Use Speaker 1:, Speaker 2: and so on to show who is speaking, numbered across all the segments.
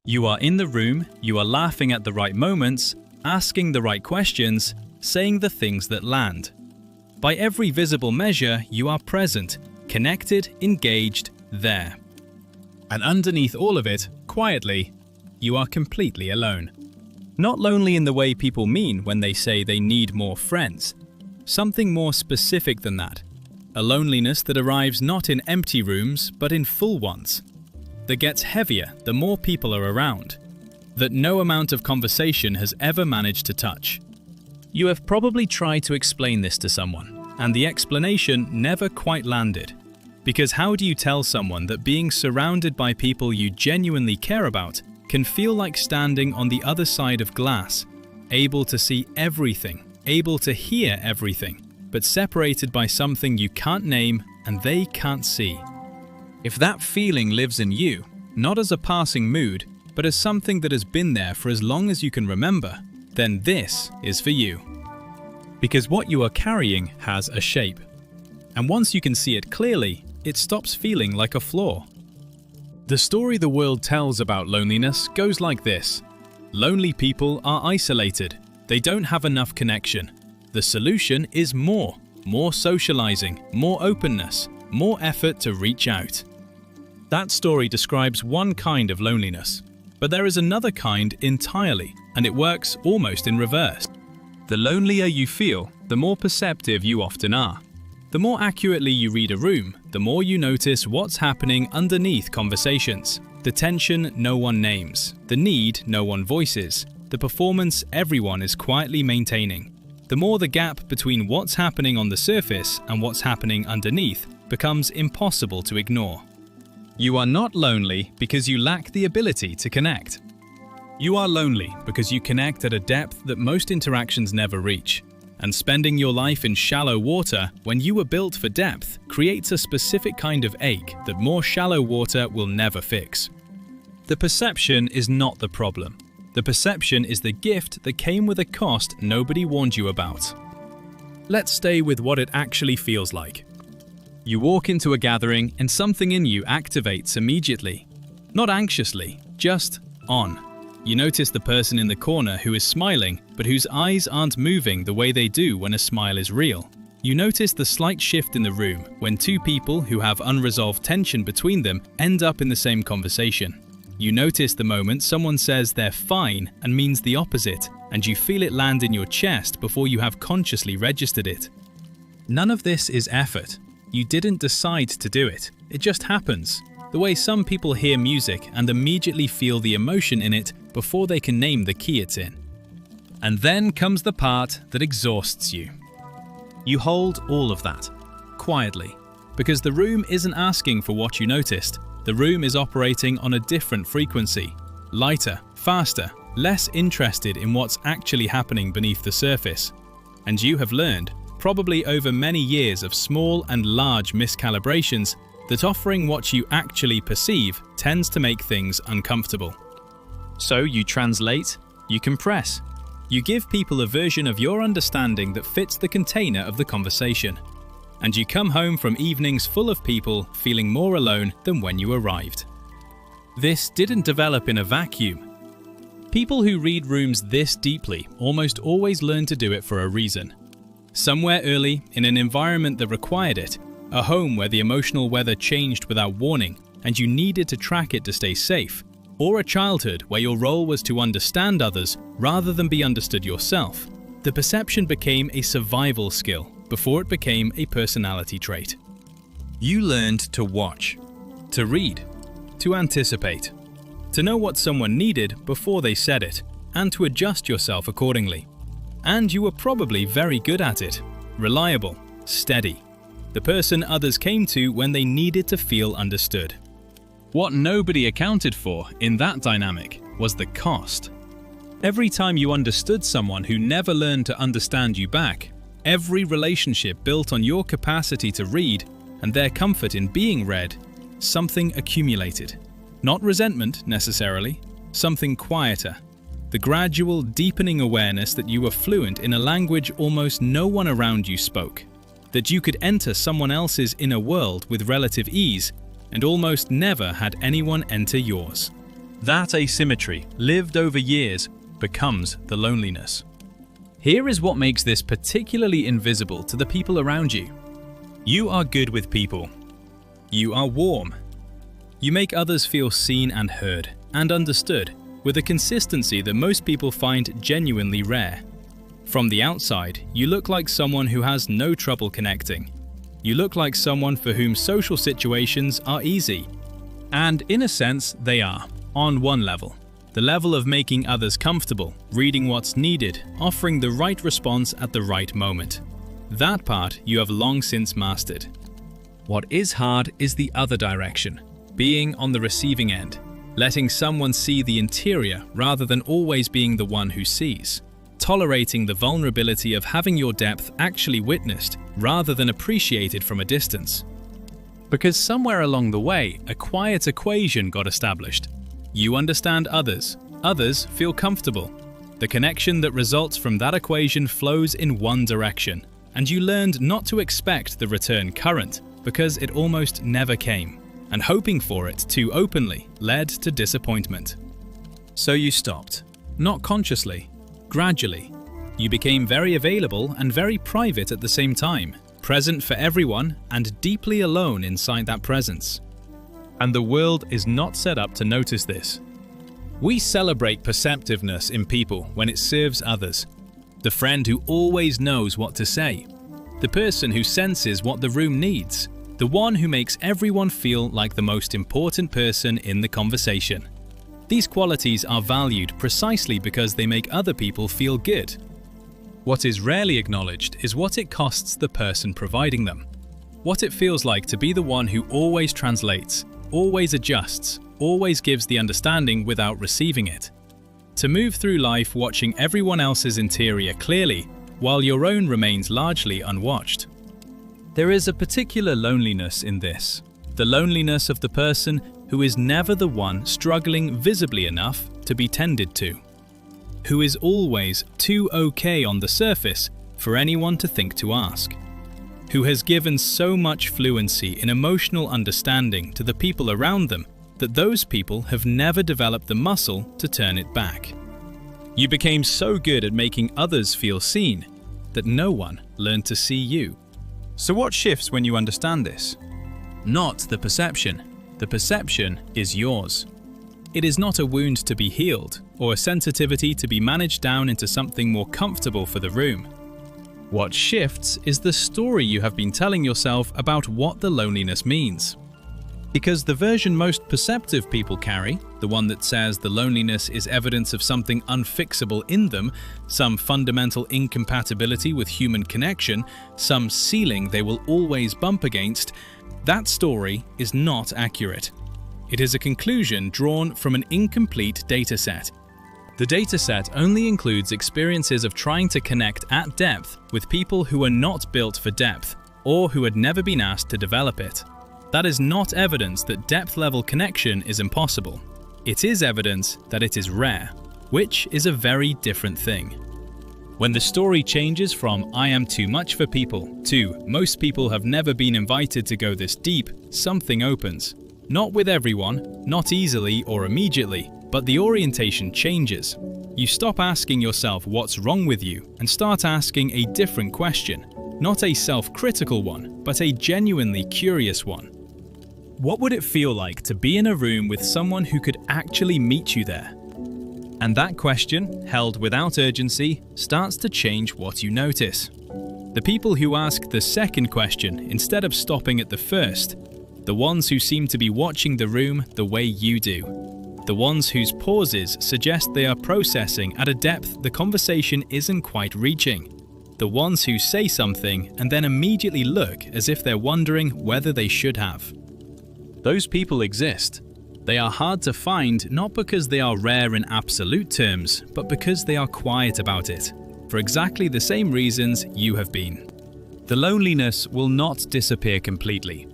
Speaker 1: You are in the room, you are laughing at the right moments, asking the right questions, saying the things that land. By every visible measure, you are present, connected, engaged, there. And underneath all of it, quietly, you are completely alone. Not lonely in the way people mean when they say they need more friends. Something more specific than that. A loneliness that arrives not in empty rooms, but in full ones. That gets heavier the more people are around. That no amount of conversation has ever managed to touch. You have probably tried to explain this to someone, and the explanation never quite landed. Because how do you tell someone that being surrounded by people you genuinely care about can feel like standing on the other side of glass, able to see everything, able to hear everything, but separated by something you can't name and they can't see? If that feeling lives in you, not as a passing mood, but as something that has been there for as long as you can remember, then this is for you. Because what you are carrying has a shape. And once you can see it clearly, it stops feeling like a flaw. The story the world tells about loneliness goes like this. Lonely people are isolated. They don't have enough connection. The solution is more socializing, more openness, more effort to reach out. That story describes one kind of loneliness, but there is another kind entirely, and it works almost in reverse. The lonelier you feel, the more perceptive you often are. The more accurately you read a room, the more you notice what's happening underneath conversations. The tension no one names, the need no one voices, the performance everyone is quietly maintaining. The more the gap between what's happening on the surface and what's happening underneath becomes impossible to ignore. You are not lonely because you lack the ability to connect. You are lonely because you connect at a depth that most interactions never reach. And spending your life in shallow water when you were built for depth creates a specific kind of ache that more shallow water will never fix. The perception is not the problem. The perception is the gift that came with a cost nobody warned you about. Let's stay with what it actually feels like. You walk into a gathering and something in you activates immediately. Not anxiously, just on. You notice the person in the corner who is smiling, but whose eyes aren't moving the way they do when a smile is real. You notice the slight shift in the room when two people who have unresolved tension between them end up in the same conversation. You notice the moment someone says they're fine and means the opposite, and you feel it land in your chest before you have consciously registered it. None of this is effort. You didn't decide to do it. It just happens. The way some people hear music and immediately feel the emotion in it before they can name the key it's in. And then comes the part that exhausts you. You hold all of that, quietly, because the room isn't asking for what you noticed. The room is operating on a different frequency, lighter, faster, less interested in what's actually happening beneath the surface. And you have learned, probably over many years of small and large miscalibrations, that offering what you actually perceive tends to make things uncomfortable. So you translate, you compress. You give people a version of your understanding that fits the container of the conversation. And you come home from evenings full of people feeling more alone than when you arrived. This didn't develop in a vacuum. People who read rooms this deeply almost always learn to do it for a reason. Somewhere early, in an environment that required it, a home where the emotional weather changed without warning and you needed to track it to stay safe, or a childhood where your role was to understand others rather than be understood yourself, the perception became a survival skill before it became a personality trait. You learned to watch, to read, to anticipate, to know what someone needed before they said it, and to adjust yourself accordingly. And you were probably very good at it, reliable, steady, the person others came to when they needed to feel understood. What nobody accounted for in that dynamic was the cost. Every time you understood someone who never learned to understand you back, every relationship built on your capacity to read and their comfort in being read, something accumulated. Not resentment necessarily, something quieter. The gradual, deepening awareness that you were fluent in a language almost no one around you spoke, that you could enter someone else's inner world with relative ease and almost never had anyone enter yours. That asymmetry, lived over years, becomes the loneliness. Here is what makes this particularly invisible to the people around you. You are good with people. You are warm. You make others feel seen and heard and understood with a consistency that most people find genuinely rare. From the outside, you look like someone who has no trouble connecting. You look like someone for whom social situations are easy. And in a sense, they are, on one level. The level of making others comfortable, reading what's needed, offering the right response at the right moment. That part you have long since mastered. What is hard is the other direction, being on the receiving end, letting someone see the interior rather than always being the one who sees, tolerating the vulnerability of having your depth actually witnessed rather than appreciated from a distance. Because somewhere along the way, a quiet equation got established. You understand others, others feel comfortable. The connection that results from that equation flows in one direction, and you learned not to expect the return current because it almost never came, and hoping for it too openly led to disappointment. So you stopped, not consciously, gradually. You became very available and very private at the same time, present for everyone and deeply alone inside that presence. And the world is not set up to notice this. We celebrate perceptiveness in people when it serves others. The friend who always knows what to say. The person who senses what the room needs. The one who makes everyone feel like the most important person in the conversation. These qualities are valued precisely because they make other people feel good. What is rarely acknowledged is what it costs the person providing them. What it feels like to be the one who always translates, always adjusts, always gives the understanding without receiving it. To move through life watching everyone else's interior clearly, while your own remains largely unwatched. There is a particular loneliness in this, the loneliness of the person who is never the one struggling visibly enough to be tended to, who is always too okay on the surface for anyone to think to ask, who has given so much fluency in emotional understanding to the people around them that those people have never developed the muscle to turn it back. You became so good at making others feel seen that no one learned to see you. So what shifts when you understand this? Not the perception. The perception is yours. It is not a wound to be healed or a sensitivity to be managed down into something more comfortable for the room. What shifts is the story you have been telling yourself about what the loneliness means. Because the version most perceptive people carry, the one that says the loneliness is evidence of something unfixable in them, some fundamental incompatibility with human connection, some ceiling they will always bump against, that story is not accurate. It is a conclusion drawn from an incomplete dataset. The dataset only includes experiences of trying to connect at depth with people who are not built for depth or who had never been asked to develop it. That is not evidence that depth-level connection is impossible. It is evidence that it is rare, which is a very different thing. When the story changes from "I am too much for people" to "most people have never been invited to go this deep," something opens. Not with everyone, not easily or immediately, but the orientation changes. You stop asking yourself what's wrong with you and start asking a different question. Not a self-critical one, but a genuinely curious one. What would it feel like to be in a room with someone who could actually meet you there? And that question, held without urgency, starts to change what you notice. The people who ask the second question instead of stopping at the first, the ones who seem to be watching the room the way you do, the ones whose pauses suggest they are processing at a depth the conversation isn't quite reaching, the ones who say something and then immediately look as if they're wondering whether they should have. Those people exist. They are hard to find not because they are rare in absolute terms, but because they are quiet about it, for exactly the same reasons you have been. The loneliness will not disappear completely.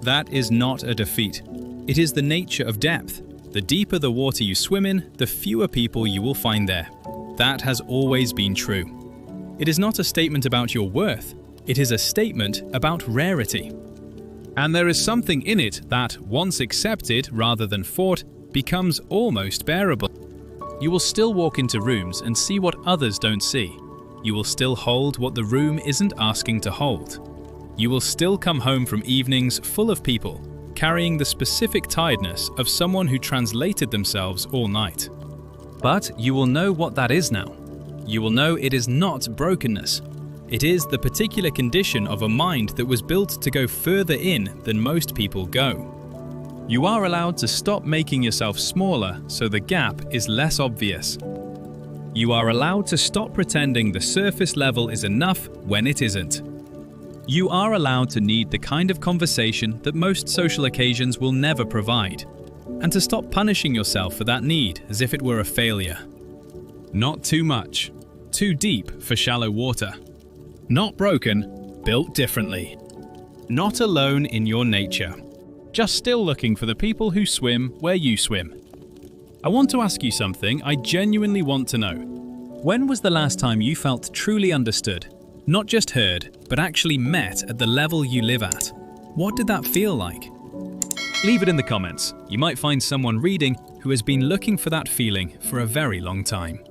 Speaker 1: That is not a defeat. It is the nature of depth. The deeper the water you swim in, the fewer people you will find there. That has always been true. It is not a statement about your worth. It is a statement about rarity. And there is something in it that, once accepted rather than fought, becomes almost bearable. You will still walk into rooms and see what others don't see. You will still hold what the room isn't asking to hold. You will still come home from evenings full of people, carrying the specific tiredness of someone who translated themselves all night. But you will know what that is now. You will know it is not brokenness. It is the particular condition of a mind that was built to go further in than most people go. You are allowed to stop making yourself smaller so the gap is less obvious. You are allowed to stop pretending the surface level is enough when it isn't. You are allowed to need the kind of conversation that most social occasions will never provide, and to stop punishing yourself for that need as if it were a failure. Not too much, too deep for shallow water. Not broken, built differently. Not alone in your nature, just still looking for the people who swim where you swim. I want to ask you something I genuinely want to know. When was the last time you felt truly understood? Not just heard, but actually met at the level you live at? What did that feel like? Leave it in the comments. You might find someone reading who has been looking for that feeling for a very long time.